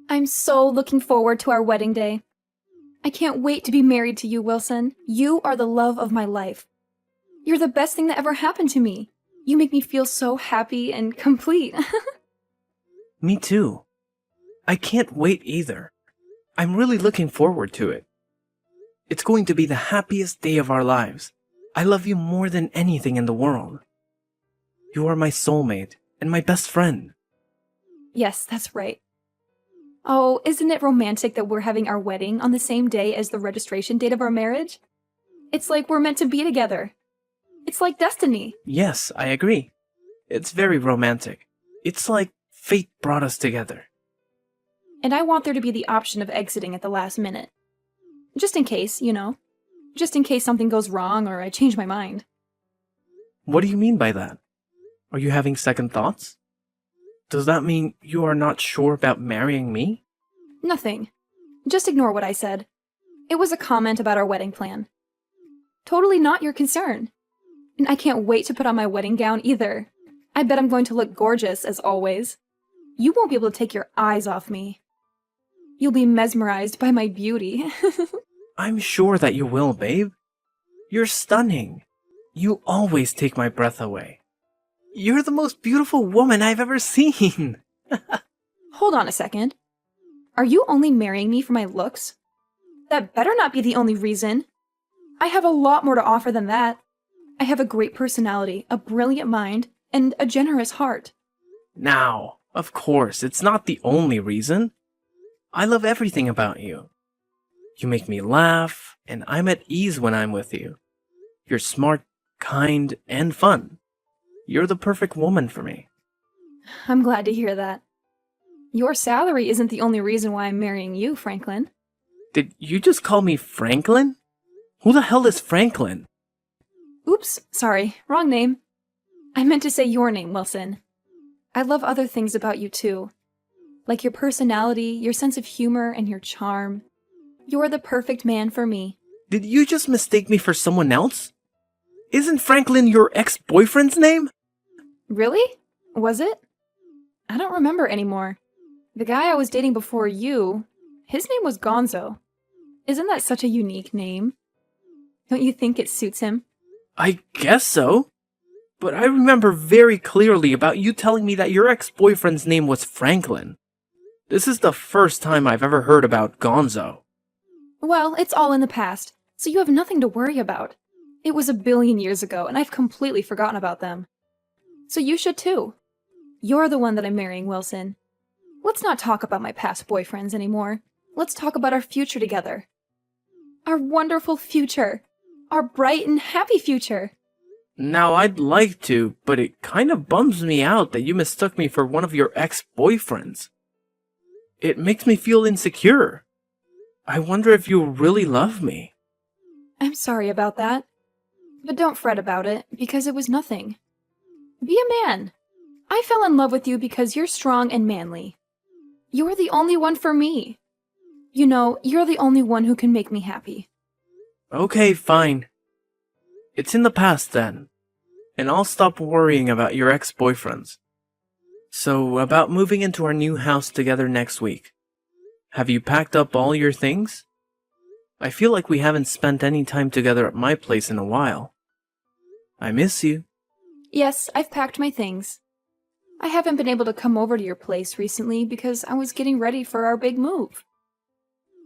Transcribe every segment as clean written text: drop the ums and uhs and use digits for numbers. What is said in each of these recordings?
I'm so looking forward to our wedding day. I can't wait to be married to you, Wilson. You are the love of my life. You're the best thing that ever happened to me. You make me feel so happy and complete. Me too. I can't wait either. I'm really looking forward to it. It's going to be the happiest day of our lives. I love you more than anything in the world. You are my soulmate and my best friend. Yes, that's right. Oh, isn't it romantic that we're having our wedding on the same day as the registration date of our marriage? It's like we're meant to be together. It's like destiny. Yes, I agree. It's very romantic. It's like fate brought us together. And I want there to be the option of exiting at the last minute. Just in case, you know. Just in case something goes wrong or I change my mind. What do you mean by that? Are you having second thoughts? Does that mean you are not sure about marrying me? Nothing. Just ignore what I said. It was a comment about our wedding plan. Totally not your concern. And I can't wait to put on my wedding gown either. I bet I'm going to look gorgeous, as always. You won't be able to take your eyes off me. You'll be mesmerized by my beauty. I'm sure that you will, babe. You're stunning. You always take my breath away. You're the most beautiful woman I've ever seen. Hold on a second. Are you only marrying me for my looks? That better not be the only reason. I have a lot more to offer than that. I have a great personality, a brilliant mind, and a generous heart. Now, of course, it's not the only reason. I love everything about you. You make me laugh, and I'm at ease when I'm with you. You're smart, kind, and fun. You're the perfect woman for me. I'm glad to hear that. Your salary isn't the only reason why I'm marrying you, Franklin. Did you just call me Franklin? Who the hell is Franklin? Oops, sorry, wrong name. I meant to say your name, Wilson. I love other things about you too. Like your personality, your sense of humor, and your charm. You're the perfect man for me. Did you just mistake me for someone else? Isn't Franklin your ex-boyfriend's name? Really? Was it? I don't remember anymore. The guy I was dating before you, his name was Gonzo. Isn't that such a unique name? Don't you think it suits him? I guess so. But I remember very clearly about you telling me that your ex-boyfriend's name was Franklin. This is the first time I've ever heard about Gonzo. Well, it's all in the past, so you have nothing to worry about. It was a billion years ago, and I've completely forgotten about them. So you should too. You're the one that I'm marrying, Wilson. Let's not talk about my past boyfriends anymore. Let's talk about our future together. Our wonderful future. Our bright and happy future. Now, I'd like to, but it kind of bums me out that you mistook me for one of your ex-boyfriends. It makes me feel insecure. I wonder if you really love me. I'm sorry about that. But don't fret about it, because it was nothing. Be a man. I fell in love with you because you're strong and manly. You're the only one for me. You know, you're the only one who can make me happy. Okay, fine. It's in the past then, and I'll stop worrying about your ex-boyfriends. So, about moving into our new house together next week. Have you packed up all your things? I feel like we haven't spent any time together at my place in a while. I miss you. Yes, I've packed my things. I haven't been able to come over to your place recently because I was getting ready for our big move.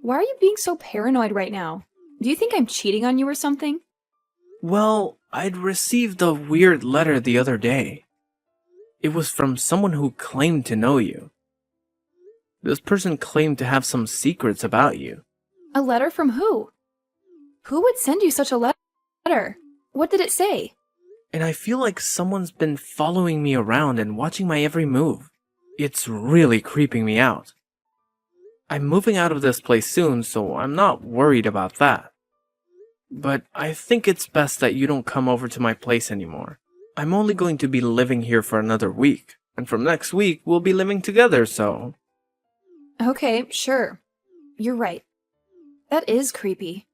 Why are you being so paranoid right now? Do you think I'm cheating on you or something? Well, I'd received a weird letter the other day. It was from someone who claimed to know you. This person claimed to have some secrets about you. A letter from who? Who would send you such a letter? What did it say? And I feel like someone's been following me around and watching my every move. It's really creeping me out. I'm moving out of this place soon, so I'm not worried about that. But I think it's best that you don't come over to my place anymore. I'm only going to be living here for another week, and from next week we'll be living together, so... Okay, sure. You're right. That is creepy.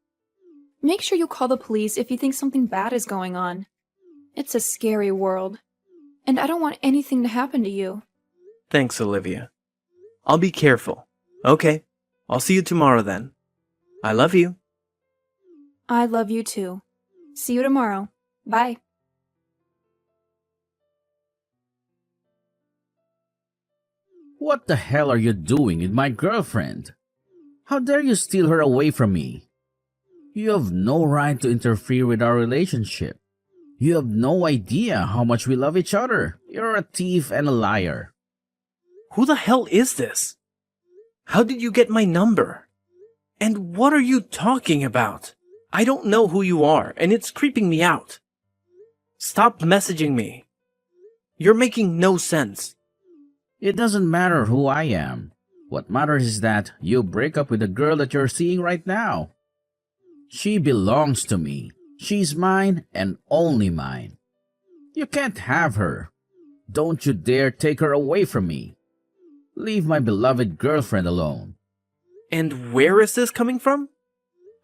Make sure you call the police if you think something bad is going on. It's a scary world, and I don't want anything to happen to you. Thanks, Olivia. I'll be careful. Okay, I'll see you tomorrow then. I love you. I love you too. See you tomorrow. Bye. What the hell are you doing with my girlfriend? How dare you steal her away from me? You have no right to interfere with our relationship. You have no idea how much we love each other. You're a thief and a liar. Who the hell is this? How did you get my number? And what are you talking about? I don't know who you are, and it's creeping me out. Stop messaging me. You're making no sense. It doesn't matter who I am. What matters is that you break up with the girl that you're seeing right now. She belongs to me. She's mine and only mine. You can't have her. Don't you dare take her away from me. Leave my beloved girlfriend alone. And where is this coming from?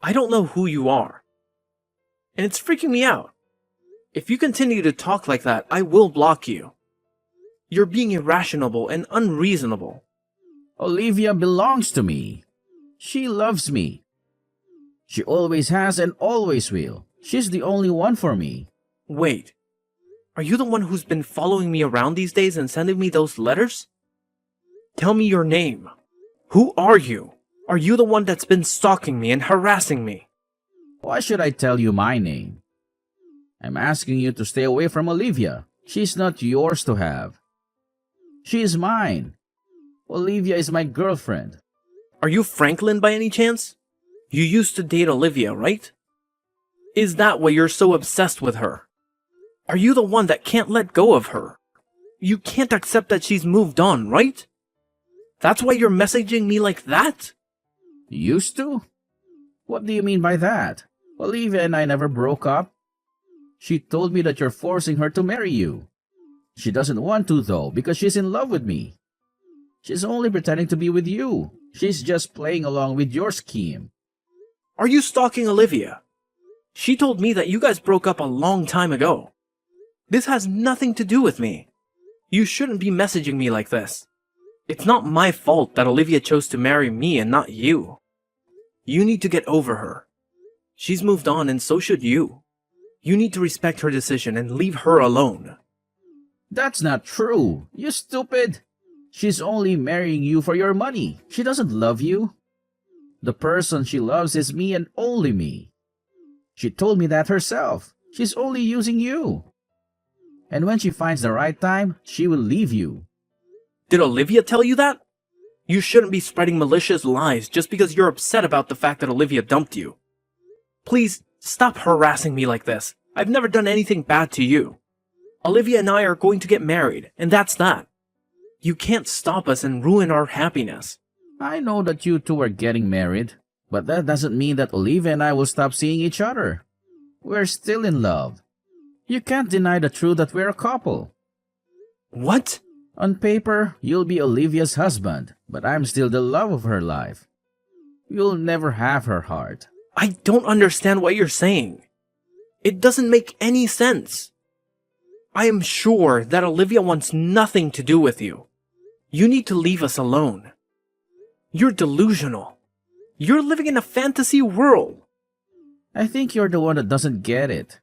I don't know who you are. And it's freaking me out. If you continue to talk like that, I will block you. You're being irrational and unreasonable. Olivia belongs to me. She loves me. She always has and always will. She's the only one for me. Wait. Are you the one who's been following me around these days and sending me those letters? Tell me your name. Who are you? Are you the one that's been stalking me and harassing me? Why should I tell you my name? I'm asking you to stay away from Olivia. She's not yours to have. She is mine. Olivia is my girlfriend. Are you Franklin by any chance? You used to date Olivia, right? Is that why you're so obsessed with her? Are you the one that can't let go of her? You can't accept that she's moved on, right? That's why you're messaging me like that? Used to? What do you mean by that? Olivia and I never broke up. She told me that you're forcing her to marry you. She doesn't want to though because she's in love with me. She's only pretending to be with you. She's just playing along with your scheme. Are you stalking Olivia? She told me that you guys broke up a long time ago. This has nothing to do with me. You shouldn't be messaging me like this. It's not my fault that Olivia chose to marry me and not you. You need to get over her. She's moved on and so should you. You need to respect her decision and leave her alone. That's not true. You stupid. She's only marrying you for your money. She doesn't love you. The person she loves is me and only me. She told me that herself. She's only using you. And when she finds the right time, she will leave you. Did Olivia tell you that? You shouldn't be spreading malicious lies just because you're upset about the fact that Olivia dumped you. Please, stop harassing me like this. I've never done anything bad to you. Olivia and I are going to get married, and that's that. You can't stop us and ruin our happiness. I know that you two are getting married, but that doesn't mean that Olivia and I will stop seeing each other. We're still in love. You can't deny the truth that we're a couple. What? On paper, you'll be Olivia's husband, but I'm still the love of her life. You'll never have her heart. I don't understand what you're saying. It doesn't make any sense. I am sure that Olivia wants nothing to do with you. You need to leave us alone. You're delusional. You're living in a fantasy world. I think you're the one that doesn't get it.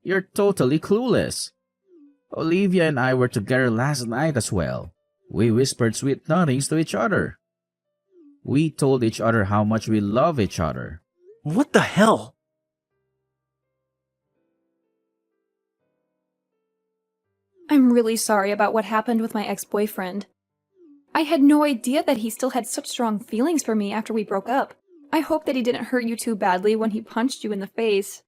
You're totally clueless. Olivia and I were together last night as well. We whispered sweet nothings to each other. We told each other how much we love each other. What the hell? I'm really sorry about what happened with my ex-boyfriend. I had no idea that he still had such strong feelings for me after we broke up. I hope that he didn't hurt you too badly when he punched you in the face.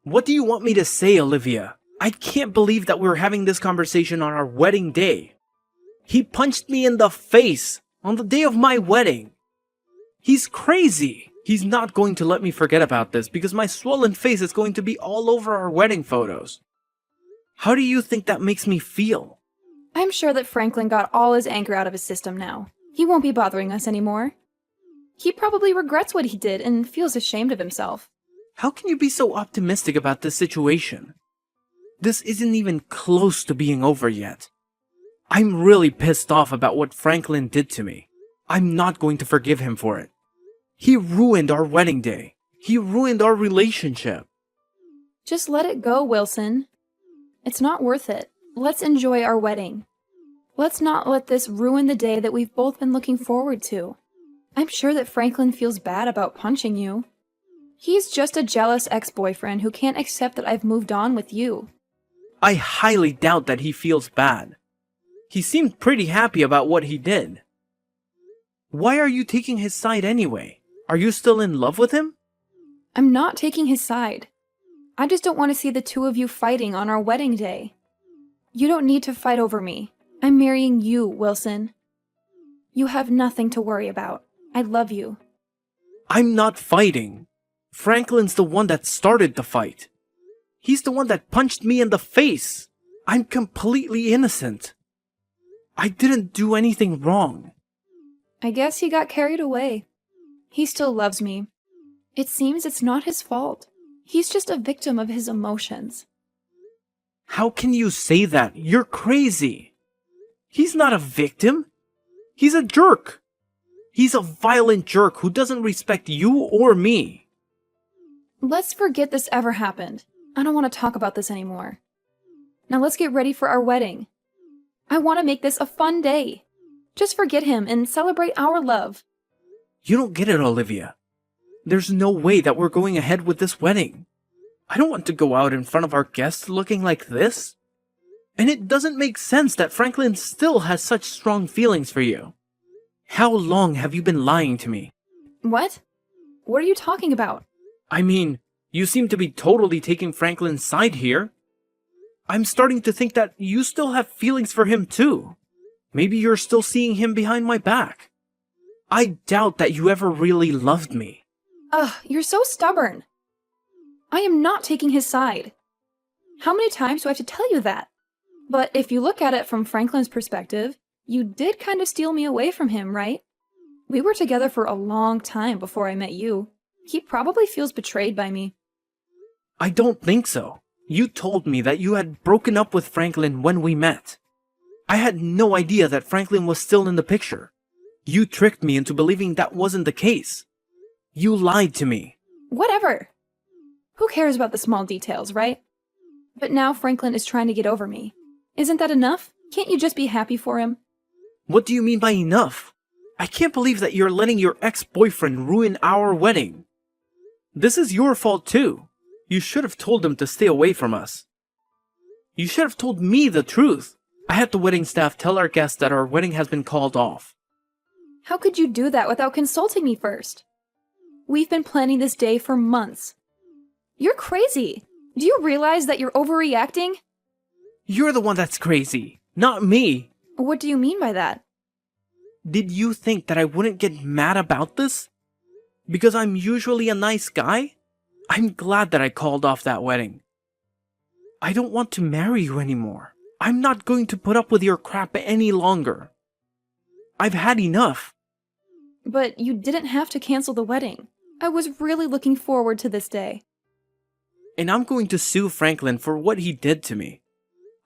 What do you want me to say, Olivia? I can't believe that we're having this conversation on our wedding day. He punched me in the face on the day of my wedding. He's crazy. He's not going to let me forget about this because my swollen face is going to be all over our wedding photos. How do you think that makes me feel? I'm sure that Franklin got all his anger out of his system now. He won't be bothering us anymore. He probably regrets what he did and feels ashamed of himself. How can you be so optimistic about this situation? This isn't even close to being over yet. I'm really pissed off about what Franklin did to me. I'm not going to forgive him for it. He ruined our wedding day. He ruined our relationship. Just let it go, Wilson. It's not worth it. Let's enjoy our wedding. Let's not let this ruin the day that we've both been looking forward to. I'm sure that Franklin feels bad about punching you. He's just a jealous ex-boyfriend who can't accept that I've moved on with you. I highly doubt that he feels bad. He seemed pretty happy about what he did. Why are you taking his side anyway? Are you still in love with him? I'm not taking his side. I just don't want to see the two of you fighting on our wedding day. You don't need to fight over me. I'm marrying you, Wilson. You have nothing to worry about. I love you. I'm not fighting. Franklin's the one that started the fight. He's the one that punched me in the face. I'm completely innocent. I didn't do anything wrong. I guess he got carried away. He still loves me. It seems it's not his fault. He's just a victim of his emotions. How can you say that? You're crazy. He's not a victim. He's a jerk. He's a violent jerk who doesn't respect you or me. Let's forget this ever happened. I don't want to talk about this anymore. Now let's get ready for our wedding. I want to make this a fun day. Just forget him and celebrate our love. You don't get it, Olivia. There's no way that we're going ahead with this wedding. I don't want to go out in front of our guests looking like this. And it doesn't make sense that Franklin still has such strong feelings for you. How long have you been lying to me? What? What are you talking about? I mean, you seem to be totally taking Franklin's side here. I'm starting to think that you still have feelings for him too. Maybe you're still seeing him behind my back. I doubt that you ever really loved me. Ugh, you're so stubborn. I am not taking his side. How many times do I have to tell you that? But if you look at it from Franklin's perspective, you did kind of steal me away from him, right? We were together for a long time before I met you. He probably feels betrayed by me. I don't think so. You told me that you had broken up with Franklin when we met. I had no idea that Franklin was still in the picture. You tricked me into believing that wasn't the case. You lied to me. Whatever. Who cares about the small details, right? But now Franklin is trying to get over me. Isn't that enough? Can't you just be happy for him? What do you mean by enough? I can't believe that you're letting your ex-boyfriend ruin our wedding. This is your fault too. You should have told him to stay away from us. You should have told me the truth. I had the wedding staff tell our guests that our wedding has been called off. How could you do that without consulting me first? We've been planning this day for months. You're crazy. Do you realize that you're overreacting? You're the one that's crazy, not me. What do you mean by that? Did you think that I wouldn't get mad about this? Because I'm usually a nice guy? I'm glad that I called off that wedding. I don't want to marry you anymore. I'm not going to put up with your crap any longer. I've had enough. But you didn't have to cancel the wedding. I was really looking forward to this day. And I'm going to sue Franklin for what he did to me.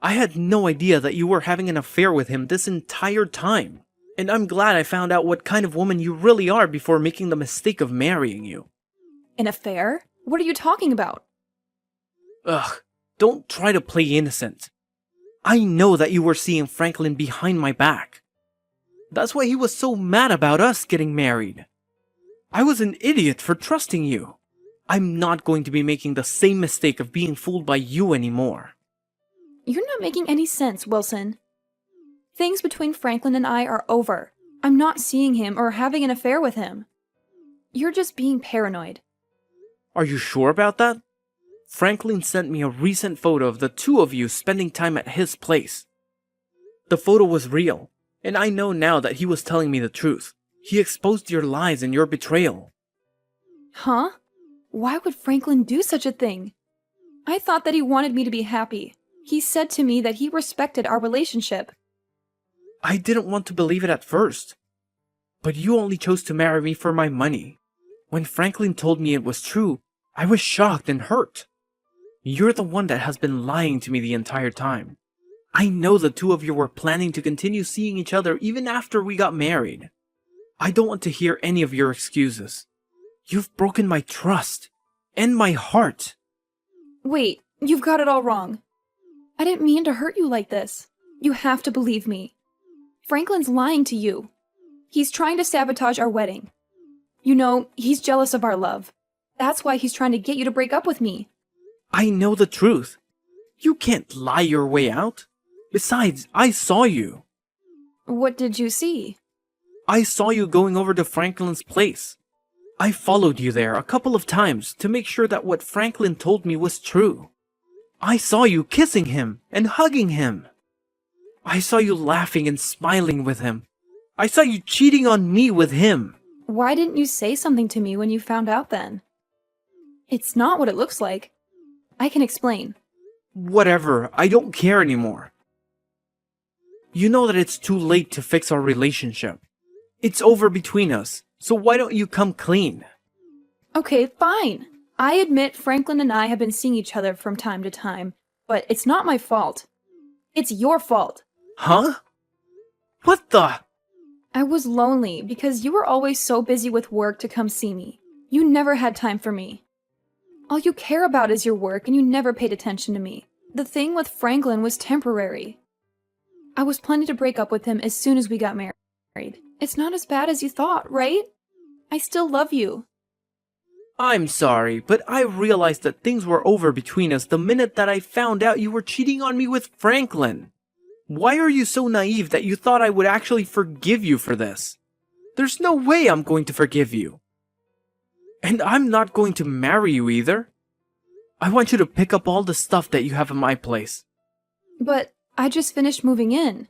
I had no idea that you were having an affair with him this entire time. And I'm glad I found out what kind of woman you really are before making the mistake of marrying you. An affair? What are you talking about? Ugh, don't try to play innocent. I know that you were seeing Franklin behind my back. That's why he was so mad about us getting married. I was an idiot for trusting you. I'm not going to be making the same mistake of being fooled by you anymore. You're not making any sense, Wilson. Things between Franklin and I are over. I'm not seeing him or having an affair with him. You're just being paranoid. Are you sure about that? Franklin sent me a recent photo of the two of you spending time at his place. The photo was real, and I know now that he was telling me the truth. He exposed your lies and your betrayal. Huh? Why would Franklin do such a thing? I thought that he wanted me to be happy. He said to me that he respected our relationship. I didn't want to believe it at first. But you only chose to marry me for my money. When Franklin told me it was true, I was shocked and hurt. You're the one that has been lying to me the entire time. I know the two of you were planning to continue seeing each other even after we got married. I don't want to hear any of your excuses. You've broken my trust. And my heart. Wait, you've got it all wrong. I didn't mean to hurt you like this. You have to believe me. Franklin's lying to you. He's trying to sabotage our wedding. You know, he's jealous of our love. That's why he's trying to get you to break up with me. I know the truth. You can't lie your way out. Besides, I saw you. What did you see? I saw you going over to Franklin's place. I followed you there a couple of times to make sure that what Franklin told me was true. I saw you kissing him and hugging him. I saw you laughing and smiling with him. I saw you cheating on me with him. Why didn't you say something to me when you found out then? It's not what it looks like. I can explain. Whatever, I don't care anymore. You know that it's too late to fix our relationship. It's over between us, so why don't you come clean? Okay, fine. I admit Franklin and I have been seeing each other from time to time, but it's not my fault. It's your fault. Huh? What the? I was lonely because you were always so busy with work to come see me. You never had time for me. All you care about is your work and you never paid attention to me. The thing with Franklin was temporary. I was planning to break up with him as soon as we got married. It's not as bad as you thought, right? I still love you. I'm sorry, but I realized that things were over between us the minute that I found out you were cheating on me with Franklin. Why are you so naive that you thought I would actually forgive you for this? There's no way I'm going to forgive you. And I'm not going to marry you either. I want you to pick up all the stuff that you have in my place. But I just finished moving in.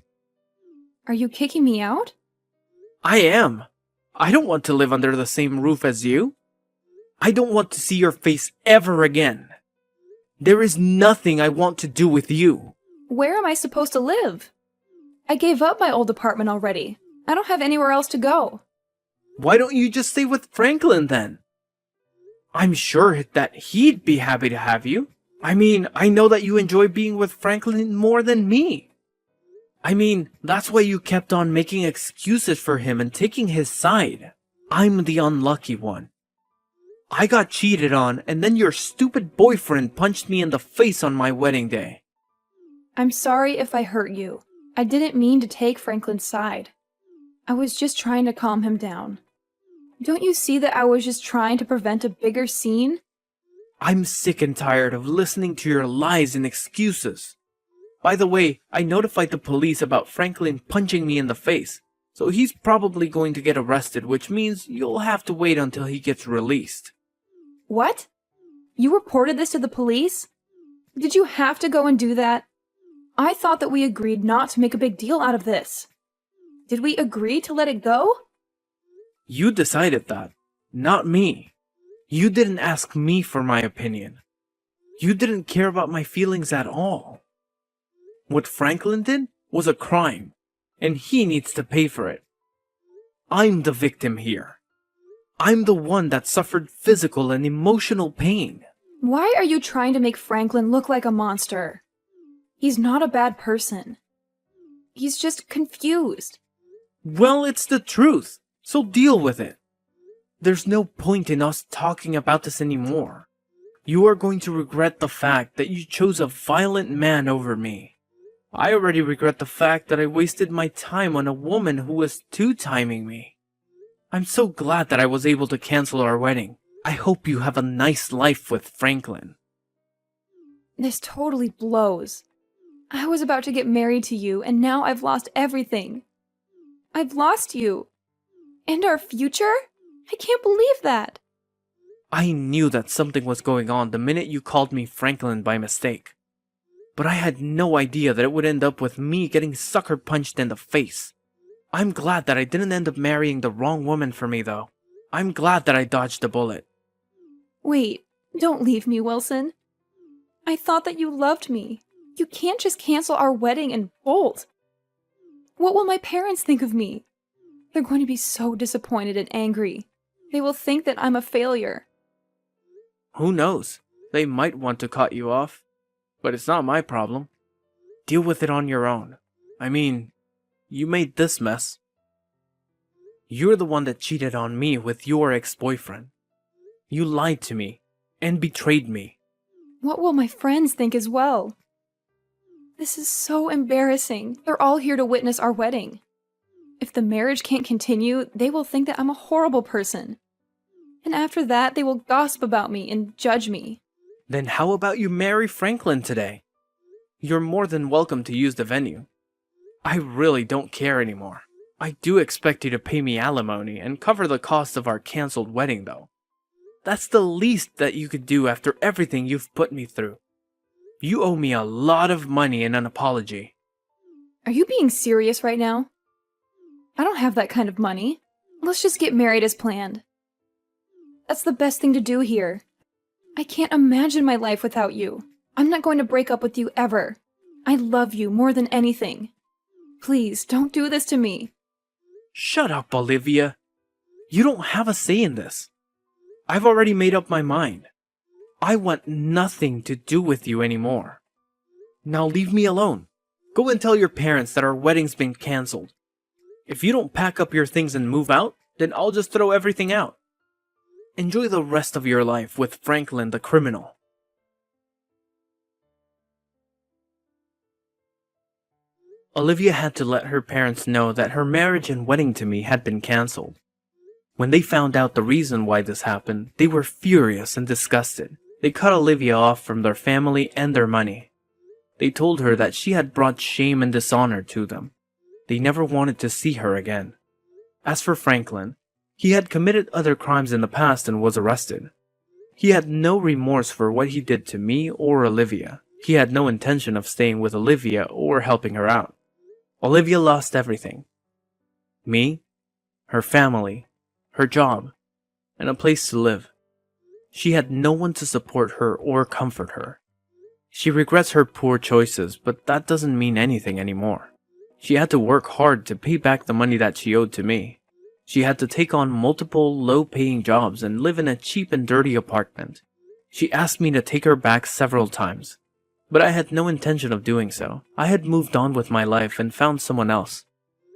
Are you kicking me out? I am. I don't want to live under the same roof as you. I don't want to see your face ever again. There is nothing I want to do with you. Where am I supposed to live? I gave up my old apartment already. I don't have anywhere else to go. Why don't you just stay with Franklin then? I'm sure that he'd be happy to have you. I mean, I know that you enjoy being with Franklin more than me. I mean, that's why you kept on making excuses for him and taking his side. I'm the unlucky one. I got cheated on, and then your stupid boyfriend punched me in the face on my wedding day. I'm sorry if I hurt you. I didn't mean to take Franklin's side. I was just trying to calm him down. Don't you see that I was just trying to prevent a bigger scene? I'm sick and tired of listening to your lies and excuses. By the way, I notified the police about Franklin punching me in the face, so he's probably going to get arrested, which means you'll have to wait until he gets released. What? You reported this to the police? Did you have to go and do that? I thought that we agreed not to make a big deal out of this. Did we agree to let it go? You decided that, not me. You didn't ask me for my opinion. You didn't care about my feelings at all. What Franklin did was a crime, and he needs to pay for it. I'm the victim here. I'm the one that suffered physical and emotional pain. Why are you trying to make Franklin look like a monster? He's not a bad person. He's just confused. Well, it's the truth, so deal with it. There's no point in us talking about this anymore. You are going to regret the fact that you chose a violent man over me. I already regret the fact that I wasted my time on a woman who was two-timing me. I'm so glad that I was able to cancel our wedding. I hope you have a nice life with Franklin. This totally blows. I was about to get married to you, and now I've lost everything. I've lost you. And our future? I can't believe that. I knew that something was going on the minute you called me Franklin by mistake. But I had no idea that it would end up with me getting sucker punched in the face. I'm glad that I didn't end up marrying the wrong woman for me, though. I'm glad that I dodged a bullet. Wait, don't leave me, Wilson. I thought that you loved me. You can't just cancel our wedding and bolt. What will my parents think of me? They're going to be so disappointed and angry. They will think that I'm a failure. Who knows? They might want to cut you off. But it's not my problem. Deal with it on your own. I mean, you made this mess. You're the one that cheated on me with your ex-boyfriend. You lied to me and betrayed me. What will my friends think as well? This is so embarrassing. They're all here to witness our wedding. If the marriage can't continue, they will think that I'm a horrible person. And after that, they will gossip about me and judge me. Then how about you marry Franklin today? You're more than welcome to use the venue. I really don't care anymore. I do expect you to pay me alimony and cover the cost of our cancelled wedding, though. That's the least that you could do after everything you've put me through. You owe me a lot of money and an apology. Are you being serious right now? I don't have that kind of money. Let's just get married as planned. That's the best thing to do here. I can't imagine my life without you. I'm not going to break up with you ever. I love you more than anything. Please, don't do this to me. Shut up, Olivia. You don't have a say in this. I've already made up my mind. I want nothing to do with you anymore. Now leave me alone. Go and tell your parents that our wedding's been cancelled. If you don't pack up your things and move out, then I'll just throw everything out. Enjoy the rest of your life with Franklin the criminal. Olivia had to let her parents know that her marriage and wedding to me had been cancelled. When they found out the reason why this happened, they were furious and disgusted. They cut Olivia off from their family and their money. They told her that she had brought shame and dishonor to them. They never wanted to see her again. As for Franklin, he had committed other crimes in the past and was arrested. He had no remorse for what he did to me or Olivia. He had no intention of staying with Olivia or helping her out. Olivia lost everything. Me, her family, her job, and a place to live. She had no one to support her or comfort her. She regrets her poor choices, but that doesn't mean anything anymore. She had to work hard to pay back the money that she owed to me. She had to take on multiple low-paying jobs and live in a cheap and dirty apartment. She asked me to take her back several times, but I had no intention of doing so. I had moved on with my life and found someone else.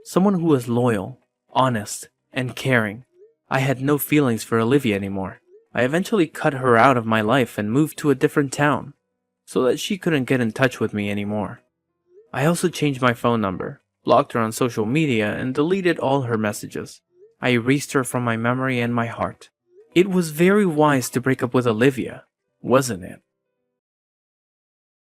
Someone who was loyal, honest, and caring. I had no feelings for Olivia anymore. I eventually cut her out of my life and moved to a different town, so that she couldn't get in touch with me anymore. I also changed my phone number, blocked her on social media, and deleted all her messages. I erased her from my memory and my heart. It was very wise to break up with Olivia, wasn't it?